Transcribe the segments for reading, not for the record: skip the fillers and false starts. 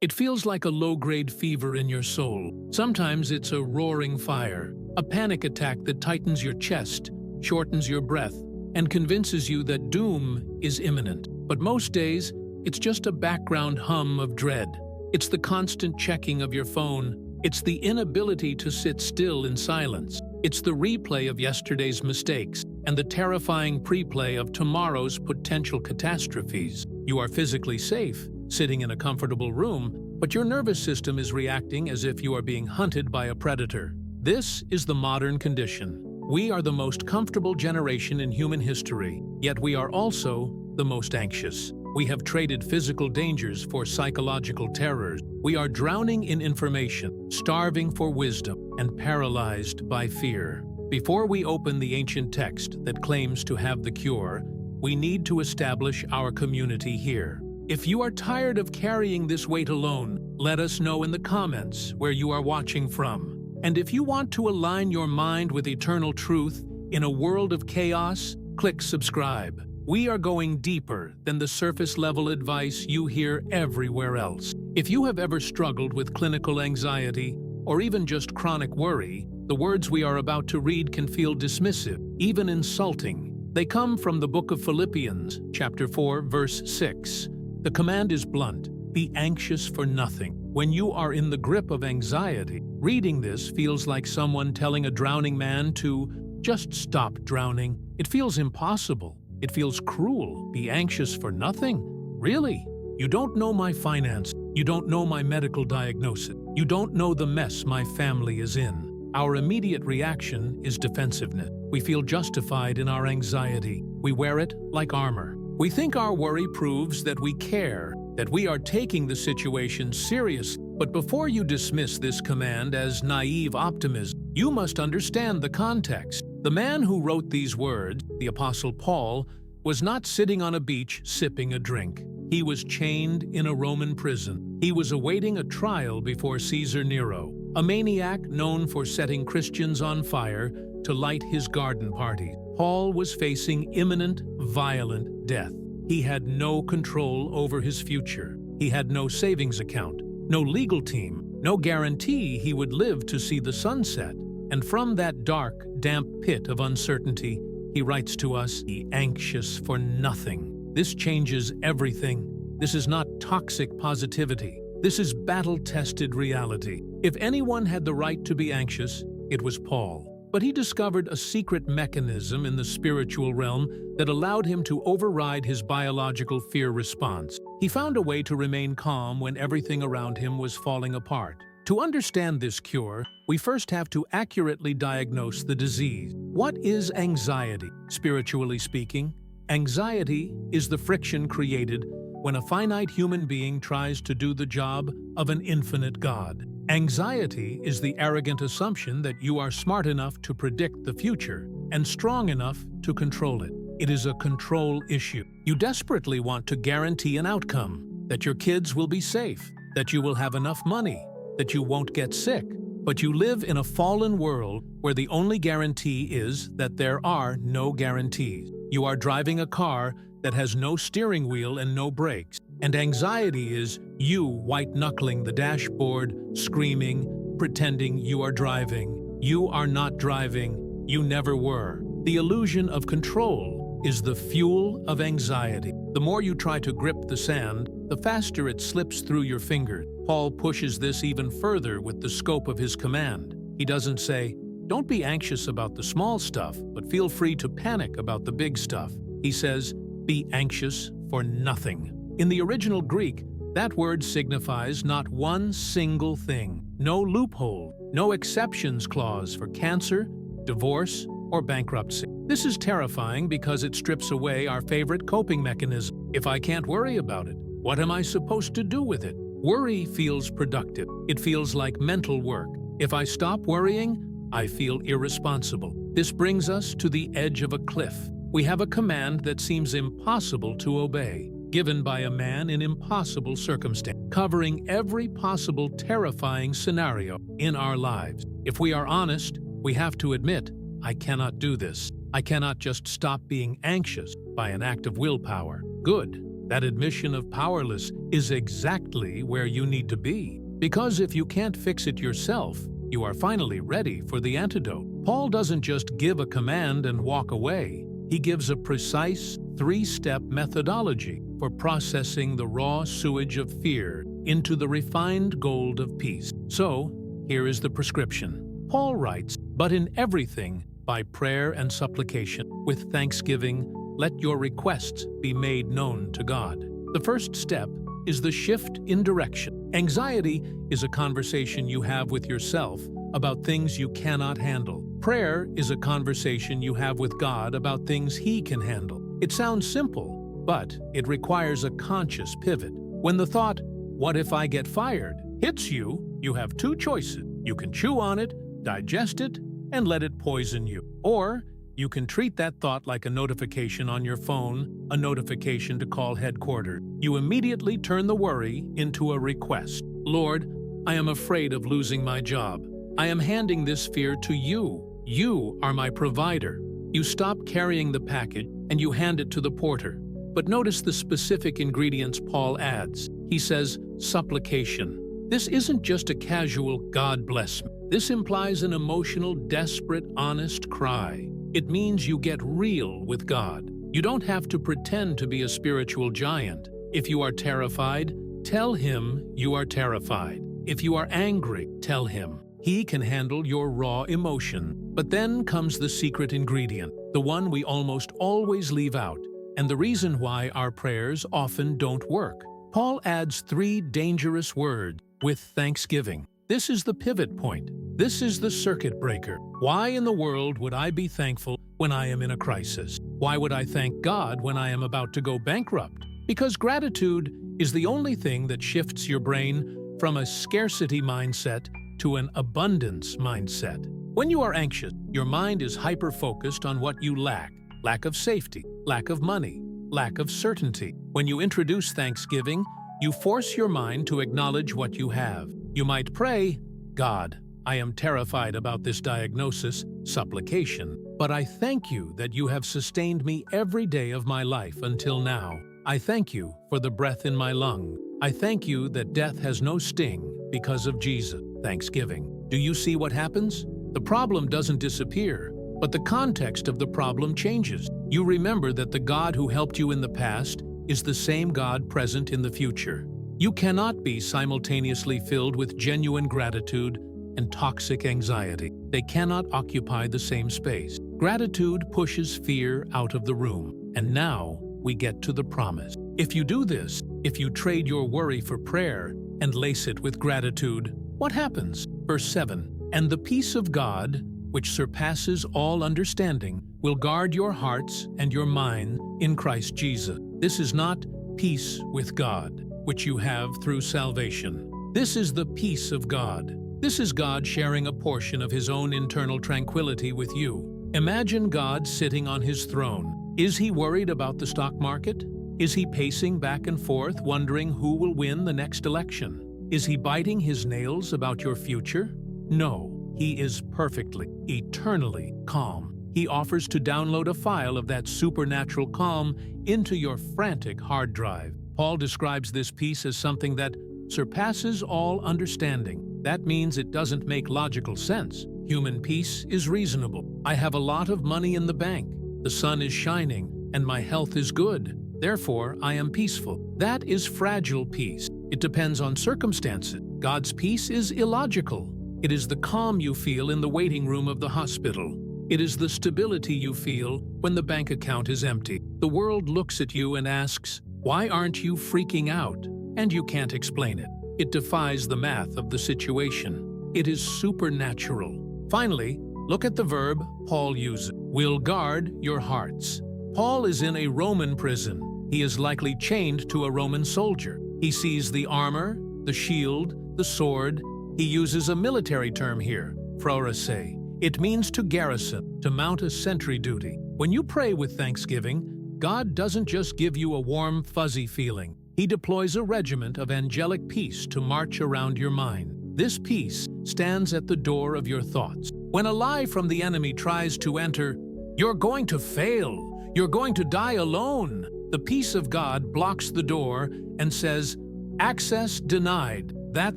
It feels like a low-grade fever in your soul. Sometimes it's a roaring fire, a panic attack that tightens your chest, shortens your breath, and convinces you that doom is imminent. But most days, it's just a background hum of dread. It's the constant checking of your phone. It's the inability to sit still in silence. It's the replay of yesterday's mistakes and the terrifying preplay of tomorrow's potential catastrophes. You are physically safe, sitting in a comfortable room, but your nervous system is reacting as if you are being hunted by a predator. This is the modern condition. We are the most comfortable generation in human history, yet we are also the most anxious. We have traded physical dangers for psychological terrors. We are drowning in information, starving for wisdom, and paralyzed by fear. Before we open the ancient text that claims to have the cure, we need to establish our community here. If you are tired of carrying this weight alone, let us know in the comments where you are watching from. And if you want to align your mind with eternal truth in a world of chaos, click subscribe. We are going deeper than the surface-level advice you hear everywhere else. If you have ever struggled with clinical anxiety, or even just chronic worry, the words we are about to read can feel dismissive, even insulting. They come from the book of Philippians, chapter 4, verse 6. The command is blunt: be anxious for nothing. When you are in the grip of anxiety, reading this feels like someone telling a drowning man to just stop drowning. It feels impossible. It feels cruel. Be anxious for nothing? Really? You don't know my finance. You don't know my medical diagnosis. You don't know the mess my family is in. Our immediate reaction is defensiveness. We feel justified in our anxiety. We wear it like armor. We think our worry proves that we care, that we are taking the situation seriously. But before you dismiss this command as naive optimism, you must understand the context. The man who wrote these words, the Apostle Paul, was not sitting on a beach sipping a drink. He was chained in a Roman prison. He was awaiting a trial before Caesar Nero, a maniac known for setting Christians on fire to light his garden parties. Paul was facing imminent, violent death. He had no control over his future. He had no savings account, no legal team, no guarantee he would live to see the sunset. And from that dark, damp pit of uncertainty, he writes to us, "Be anxious for nothing." This changes everything. This is not toxic positivity. This is battle-tested reality. If anyone had the right to be anxious, it was Paul. But he discovered a secret mechanism in the spiritual realm that allowed him to override his biological fear response. He found a way to remain calm when everything around him was falling apart. To understand this cure, we first have to accurately diagnose the disease. What is anxiety? Spiritually speaking, anxiety is the friction created when a finite human being tries to do the job of an infinite God. Anxiety is the arrogant assumption that you are smart enough to predict the future and strong enough to control it. It is a control issue. You desperately want to guarantee an outcome, that your kids will be safe, that you will have enough money, that you won't get sick. But you live in a fallen world where the only guarantee is that there are no guarantees. You are driving a car that has no steering wheel and no brakes. And anxiety is you white-knuckling the dashboard, screaming, pretending you are driving. You are not driving. You never were. The illusion of control is the fuel of anxiety. The more you try to grip the sand, the faster it slips through your fingers. Paul pushes this even further with the scope of his command. He doesn't say, "Don't be anxious about the small stuff, but feel free to panic about the big stuff." He says, "Be anxious for nothing." In the original Greek, that word signifies not one single thing. No loophole, no exceptions clause for cancer, divorce, or bankruptcy. This is terrifying because it strips away our favorite coping mechanism. If I can't worry about it, what am I supposed to do with it? Worry feels productive. It feels like mental work. If I stop worrying, I feel irresponsible. This brings us to the edge of a cliff. We have a command that seems impossible to obey, given by a man in impossible circumstance, covering every possible terrifying scenario in our lives. If we are honest, we have to admit, I cannot do this. I cannot just stop being anxious by an act of willpower. Good. That admission of powerless is exactly where you need to be. Because if you can't fix it yourself, you are finally ready for the antidote. Paul doesn't just give a command and walk away. He gives a precise, 3-step methodology for processing the raw sewage of fear into the refined gold of peace. So, here is the prescription. Paul writes, "But in everything, by prayer and supplication, with thanksgiving, let your requests be made known to God." The first step is the shift in direction. Anxiety is a conversation you have with yourself about things you cannot handle. Prayer is a conversation you have with God about things He can handle. It sounds simple, but it requires a conscious pivot. When the thought, "What if I get fired?" hits you, you have two choices. You can chew on it, digest it, and let it poison you. Or you can treat that thought like a notification on your phone, a notification to call headquarters. You immediately turn the worry into a request. "Lord, I am afraid of losing my job. I am handing this fear to you. You are my provider." You stop carrying the package and you hand it to the porter. But notice the specific ingredients Paul adds. He says, supplication. This isn't just a casual "God bless me." This implies an emotional, desperate, honest cry. It means you get real with God. You don't have to pretend to be a spiritual giant. If you are terrified, tell Him you are terrified. If you are angry, tell Him. He can handle your raw emotion. But then comes the secret ingredient, the one we almost always leave out, and the reason why our prayers often don't work. Paul adds 3 dangerous words: with thanksgiving. This is the pivot point. This is the circuit breaker. Why in the world would I be thankful when I am in a crisis? Why would I thank God when I am about to go bankrupt? Because gratitude is the only thing that shifts your brain from a scarcity mindset to an abundance mindset. When you are anxious, your mind is hyper-focused on what you lack. Lack of safety, lack of money, lack of certainty. When you introduce thanksgiving, you force your mind to acknowledge what you have. You might pray, "God, I am terrified about this diagnosis, supplication, but I thank you that you have sustained me every day of my life until now. I thank you for the breath in my lung. I thank you that death has no sting because of Jesus." Thanksgiving. Do you see what happens? The problem doesn't disappear, but the context of the problem changes. You remember that the God who helped you in the past is the same God present in the future. You cannot be simultaneously filled with genuine gratitude and toxic anxiety. They cannot occupy the same space. Gratitude pushes fear out of the room. And now we get to the promise. If you do this, if you trade your worry for prayer and lace it with gratitude, what happens? Verse 7, "And the peace of God, which surpasses all understanding, will guard your hearts and your mind in Christ Jesus." This is not peace with God, which you have through salvation. This is the peace of God. This is God sharing a portion of His own internal tranquility with you. Imagine God sitting on His throne. Is He worried about the stock market? Is He pacing back and forth, wondering who will win the next election? Is He biting His nails about your future? No, He is perfectly, eternally calm. He offers to download a file of that supernatural calm into your frantic hard drive. Paul describes this peace as something that surpasses all understanding. That means it doesn't make logical sense. Human peace is reasonable. I have a lot of money in the bank. The sun is shining, and my health is good. Therefore, I am peaceful. That is fragile peace. It depends on circumstances. God's peace is illogical. It is the calm you feel in the waiting room of the hospital. It is the stability you feel when the bank account is empty. The world looks at you and asks, "Why aren't you freaking out?" And you can't explain it. It defies the math of the situation. It is supernatural. Finally, look at the verb Paul uses. Will guard your hearts. Paul is in a Roman prison. He is likely chained to a Roman soldier. He sees the armor, the shield, the sword. He uses a military term here, phrourase. It means to garrison, to mount a sentry duty. When you pray with thanksgiving, God doesn't just give you a warm, fuzzy feeling. He deploys a regiment of angelic peace to march around your mind. This peace stands at the door of your thoughts. When a lie from the enemy tries to enter, "You're going to fail. You're going to die alone," The peace of God blocks the door and says, "Access denied. That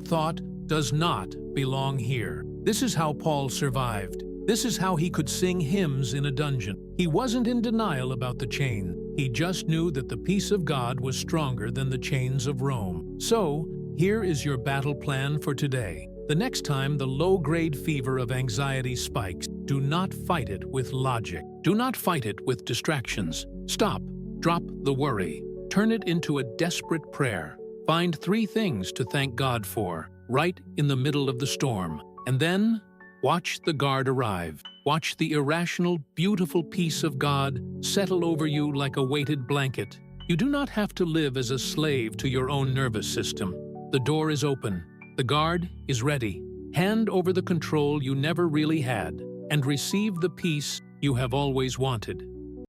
thought does not belong here." This is how Paul survived. This is how he could sing hymns in a dungeon. He wasn't in denial about the chain. He just knew that the peace of God was stronger than the chains of Rome. So, here is your battle plan for today. The next time the low-grade fever of anxiety spikes, do not fight it with logic. Do not fight it with distractions. Stop. Drop the worry. Turn it into a desperate prayer. Find 3 things to thank God for, right in the middle of the storm. And then, watch the guard arrive. Watch the irrational, beautiful peace of God settle over you like a weighted blanket. You do not have to live as a slave to your own nervous system. The door is open. The guard is ready. Hand over the control you never really had, and receive the peace you have always wanted.